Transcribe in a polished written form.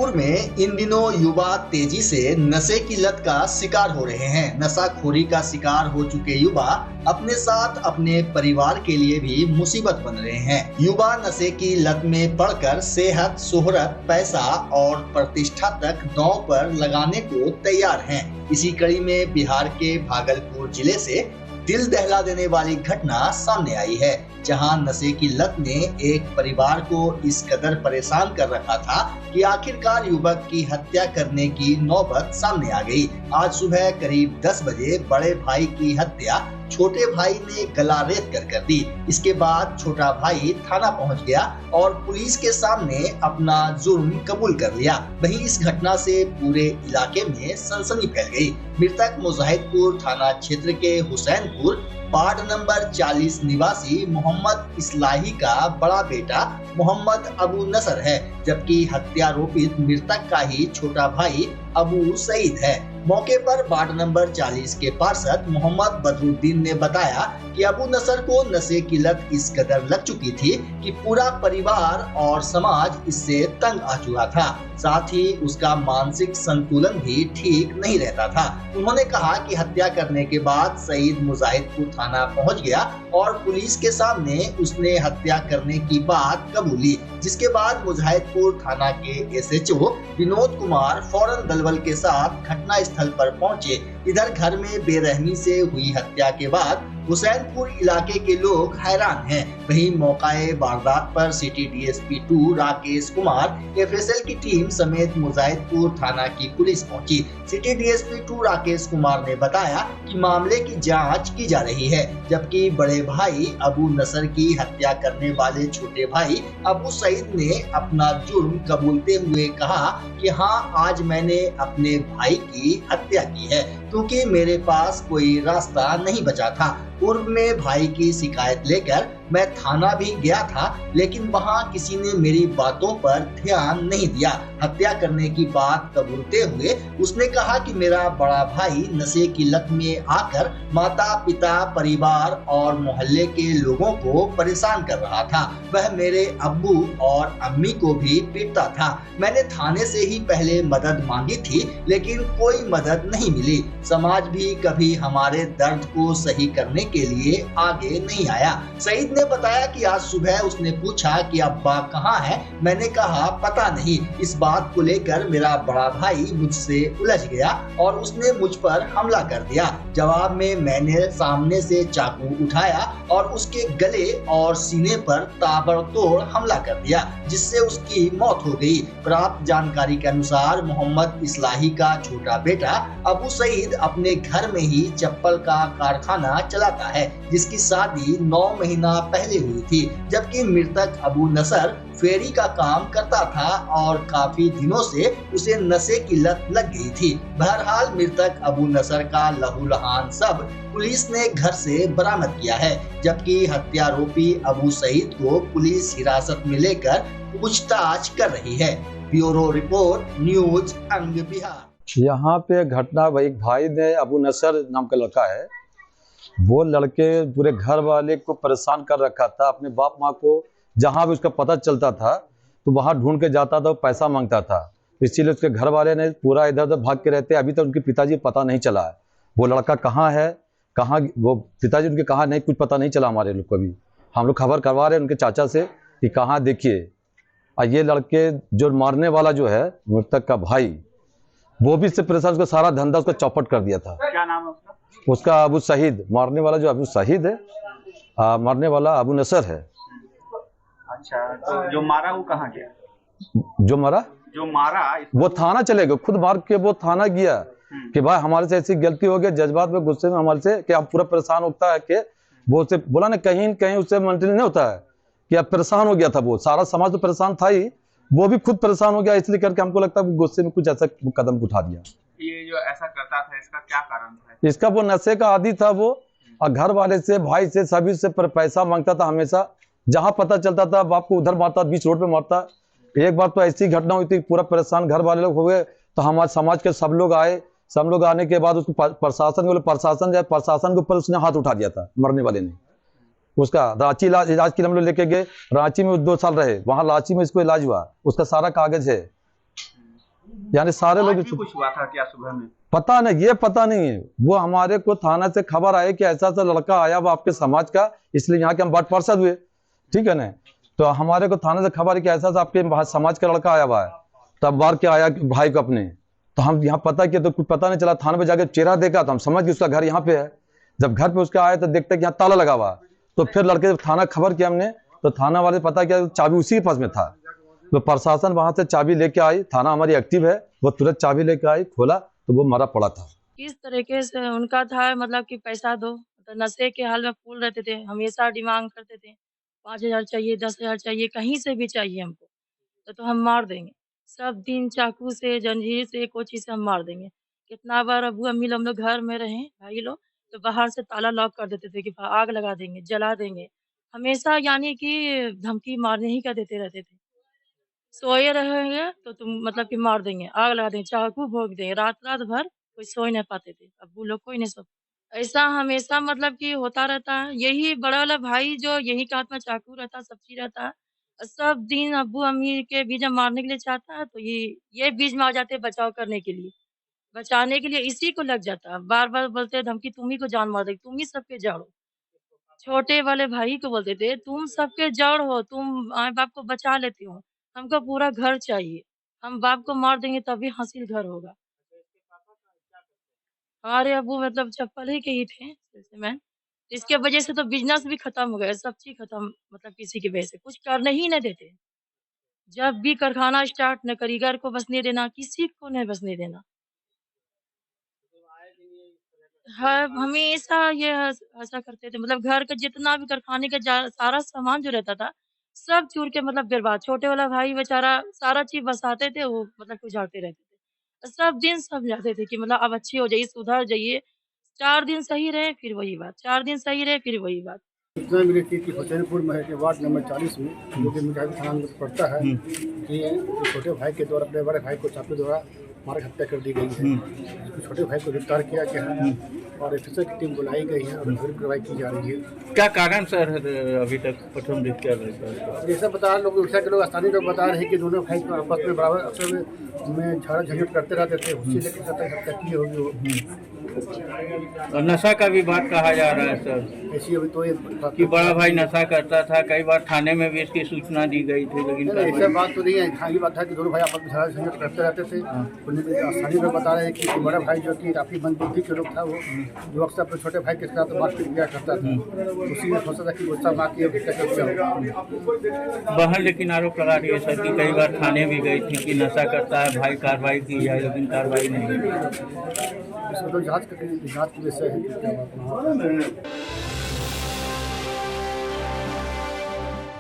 जौनपुर में इन दिनों युवा तेजी से नशे की लत का शिकार हो रहे हैं। नशाखोरी का शिकार हो चुके युवा अपने साथ अपने परिवार के लिए भी मुसीबत बन रहे हैं। युवा नशे की लत में पड़कर सेहत, शोहरत, पैसा और प्रतिष्ठा तक दांव पर लगाने को तैयार हैं। इसी कड़ी में बिहार के भागलपुर जिले से दिल दहला देने वाली घटना सामने आई है, जहां नशे की लत ने एक परिवार को इस कदर परेशान कर रखा था कि आखिरकार युवक की हत्या करने की नौबत सामने आ गई। आज सुबह करीब 10 बजे बड़े भाई की हत्या छोटे भाई ने गला रेत कर दी। इसके बाद छोटा भाई थाना पहुंच गया और पुलिस के सामने अपना जुर्म कबूल कर लिया। वहीं इस घटना से पूरे इलाके में सनसनी फैल गई। मृतक मुजाहिदपुर थाना क्षेत्र के हुसैनपुर वार्ड नंबर 40 निवासी मोहम्मद इस्लाही का बड़ा बेटा मोहम्मद अबू नसर है, जबकि हत्यारोपित मृतक का ही छोटा भाई अबू सईद है। मौके पर वार्ड नंबर 40 के पार्षद मोहम्मद बदरुद्दीन ने बताया कि अबू नसर को नशे की लत इस कदर लग चुकी थी कि पूरा परिवार और समाज इससे तंग आ चुका था। साथ ही उसका मानसिक संतुलन भी ठीक नहीं रहता था। उन्होंने कहा कि हत्या करने के बाद सईद मुजाहिदपुर थाना पहुंच गया और पुलिस के सामने उसने हत्या करने की बात कबूली, जिसके बाद मुजाहिदपुर थाना के SHO विनोद कुमार फौरन दलबल के साथ घटना स्थल पर पहुंचे। इधर घर में बेरहमी से हुई हत्या के बाद हुसैनपुर इलाके के लोग हैरान हैं। वहीं मौकाए वारदात पर city DSP 2 Rakesh Kumar, FSL की टीम समेत मुजाहिदपुर थाना की पुलिस पहुंची। सिटी DSP 2 राकेश कुमार ने बताया कि मामले की जांच की जा रही है, जबकि बड़े भाई अबू नसर की हत्या करने वाले छोटे भाई अबू सईद ने अपना जुर्म कबूलते हुए कहा कि हाँ, आज मैंने अपने भाई की हत्या की है क्योंकि मेरे पास कोई रास्ता नहीं बचा था। पूर्व में भाई की शिकायत लेकर मैं थाना भी गया था, लेकिन वहां किसी ने मेरी बातों पर ध्यान नहीं दिया। हत्या करने की बात कबूलते हुए उसने कहा कि मेरा बड़ा भाई नशे की लत में आकर माता पिता, परिवार और मोहल्ले के लोगों को परेशान कर रहा था। वह मेरे अब्बू और अम्मी को भी पीटता था। मैंने थाने से ही पहले मदद मांगी थी, लेकिन कोई मदद नहीं मिली। समाज भी कभी हमारे दर्द को सही करने के लिए आगे नहीं आया। सईद ने बताया कि आज सुबह उसने पूछा कि अब्बा कहाँ है। मैंने कहा पता नहीं। इस बात को लेकर मेरा बड़ा भाई मुझसे उलझ गया और उसने मुझ पर हमला कर दिया। जवाब में मैंने सामने से चाकू उठाया और उसके गले और सीने पर ताबड़तोड़ हमला कर दिया, जिससे उसकी मौत हो गई। प्राप्त जानकारी के अनुसार मोहम्मद इस्लाही का छोटा बेटा अबू सईद अपने घर में ही चप्पल का कारखाना चलाता है, जिसकी शादी 9 महीना पहले हुई थी, जबकि मृतक अबू नसर फेरी का काम करता था और काफी दिनों से उसे नशे की लत लग गई थी। बहरहाल मृतक अबू नसर का लहूलुहान शव पुलिस ने घर से बरामद किया है, जबकि हत्यारोपी अबू सईद को पुलिस हिरासत में लेकर पूछताछ कर रही है। ब्यूरो रिपोर्ट, न्यूज अंग बिहार। यहाँ पे घटना एक भाई ने, अबू नसर नाम का लड़का है, वो लड़के पूरे घर वाले को परेशान कर रखा था। अपने बाप माँ को जहाँ भी उसका पता चलता था तो वहाँ ढूंढ के जाता था, पैसा मांगता था। इसीलिए उसके घर वाले ने पूरा इधर उधर भाग के रहते। अभी तक उनके पिताजी पता नहीं चला है वो लड़का कहाँ है, कहाँ वो पिताजी उनके कहाँ नहीं, कुछ पता नहीं चला हमारे लोग को भी। हम लोग खबर करवा रहे हैं उनके चाचा से कि कहाँ देखिए। और ये लड़के जो मारने वाला जो है मृतक का भाई, वो भी इससे परेशान, उसका सारा धंधा उसका चौपट कर दिया था। क्या नाम है उसका? अबू सईद। मारने वाला जो अबू सईद है, मारने वाला अबू नसर है। अच्छा, तो जो मारा वो कहाँ गया? जो मारा वो थाना चले गए, खुद मार के वो थाना गया कि भाई हमारे से ऐसी गलती हो गई, जज्बात में गुस्से में हमारे से कि आप पूरा परेशान होता है कि वो उसे बोला ना, कहीं कहीं उससे मेंटली नहीं होता है कि आप परेशान हो गया था। वो सारा समाज तो परेशान था ही, वो भी खुद परेशान हो गया। इसलिए करके हमको लगता है गुस्से में कुछ ऐसा कदम उठा दिया। ये जो ऐसा करता था, इसका क्या कारण था? इसका वो नशे का आदी था वो, और घर वाले से, भाई से, सभी से पैसा मांगता था हमेशा। जहां पता चलता था बाप को उधर मारता, बीच रोड पे मारता। एक बार तो ऐसी घटना हुई थी, पूरा परेशान घर वाले लोग हो गए, तो हमारे समाज के सब लोग आए। सब लोग आने के बाद उसको प्रशासन के ऊपर उसने हाथ उठा दिया था मरने वाले ने। उसका रांची इलाज के लिए हम लोग लेके गए। रांची में 2 साल रहे, वहां रांची में इसको इलाज हुआ, उसका सारा कागज है। यानी सारे आज लोग भी कुछ हुआ था क्या सुबह में? पता नहीं, ये पता नहीं है। वो हमारे को थाना से खबर आई कि ऐसा ऐसा लड़का आया वो आपके समाज का, इसलिए यहाँ के हम वार्ड पार्षद हुए, ठीक है ना। तो हमारे को थाने से खबर है कि ऐसा ऐसा आपके समाज का लड़का आया हुआ है, तब बार के आया भाई को अपने, तो हम यहाँ पता किया तो कुछ पता नहीं चला। थाने पे जाके चेहरा देखा तो हम समझ गए उसका घर यहाँ पे है। जब घर पे उसका आया तो देखते कि यहाँ ताला लगा हुआ, तो फिर लड़के जब थाना खबर किया हमने, तो थाना वाले पता किया चाबी उसी के पास में था। तो प्रशासन वहां से चाबी लेके आई, थाना हमारी एक्टिव है, वो तुरंत चाबी लेके आई, खोला तो वो मरा पड़ा था। किस तरीके से उनका था, मतलब कि पैसा दो, तो नशे के हाल में फूल रहते थे, हमेशा डिमांड करते थे 5,000 चाहिए, 10,000 चाहिए, कहीं से भी चाहिए हमको, तो हम मार देंगे। सब दिन चाकू से, जंजीर से, कोई चीज़ से हम मार देंगे। कितना बार अब्बू अम्मी लोग हम लोग घर में रहे, भाई लोग, तो बाहर से ताला लॉक कर देते थे कि आग लगा देंगे, जला देंगे। हमेशा यानी कि धमकी मारने ही का देते रहते थे। सोए रहेंगे तो तुम मतलब कि मार देंगे, आग लगा देंगे, चाकू भोंक देंगे, रात-रात भर कोई सो ही नहीं पाते थे। अब्बू लोग कोई नहीं सो, ऐसा हमेशा मतलब कि होता रहता है। यही बड़ा वाला भाई जो यही के हाथ में चाकू रहता है, सब चीज़ रहता है। सब दिन अब्बू-अम्मी के बीच में मारने के लिए चाहता है, तो ये बीच में आ जाते हैं बचाव करने के लिए। बचाने के लिए इसी को लग जाता है। बार-बार बोलते हैं धमकी, तुम ही को जान मार देंगे, तुम ही सबके जड़ हो। छोटे वाले भाई को बोलते थे, तुम सबके जड़ हो, तुम माँ-बाप को बचा लेती हो, हमको पूरा घर चाहिए। हम बाप को मार देंगे तभी हासिल घर होगा। हमारे अब्बू मतलब चप्पल ही के ही थे सेल्समैन। इसके वजह से तो बिज़नेस भी खत्म हो गया, सब चीज़ खत्म, मतलब किसी की वजह से, कुछ करने ही नहीं देते। जब भी कारखाना स्टार्ट न कारीगर को बसने देना, किसी को नहीं बसने देना। हाँ, हमेशा ये ऐसा करते थे, मतलब घर का जितना भी कारखाने का सारा सामान जो रहता था, सब चूर के मतलब बर्बाद। छोटे वाला भाई बेचारा सारा चीज़ बसाते थे, वो मतलब कि उजाड़ते रहते थे। सब दिन समझाते थे कि मतलब अब अच्छे हो जाइए, सुधर जाइए। 4 दिन सही रहे, फिर वही बात, 4 दिन सही रहे, फिर वही बात। सूचना मिली थी कि हुसैनपुर महल के वार्ड नंबर 40 में, जो कि मुजाहिद थाना में पड़ता है, कि छोटे भाई के द्वारा अपने बड़े भाई को चाकू द्वारा मार हत्या कर दी गई है। छोटे भाई को गिरफ्तार किया गया है और एफएसएल की टीम बुलाई गई है और फिर कार्रवाई की जा रही है। क्या कारण सर अभी तक प्रथम दृष्टया रहता है? जैसा बता लोग उड़ीसा के लोग, स्थानीय लोग बता रहे हैं कि दोनों भाई को आपस में बराबर अक्सर में झगड़ा झंझट करते रहते थे, उसी लेकर हत्या की होगी वो। और नशा का भी बात कहा जा रहा है सर, ऐसी अभी तो ये कि बड़ा भाई नशा करता था, कई बार थाने में भी इसकी सूचना दी गई थी, लेकिन ऐसा बात तो नहीं है। खाली बात है कि दोनों भाई आपस में झगड़ा झंझट करते रहते थे। स्थानीय लोग बता रहे हैं कि बड़ा भाई जो कि काफी मंदबुद्धि के लोग था, वो जो अक्सर अपने छोटे भाई के साथ मारपीट किया करता था, उसी में सोचा था कि गुस्सा मार के हत्या कर दिया। बाहर लेकिन आरोप लगा रही है सर कि कई बार थाने भी गई थी कि नशा करता है भाई, कार्रवाई की जाए, लेकिन कार्रवाई नहीं हुई। इसमें तो जांच के विषय है कि क्या बात है।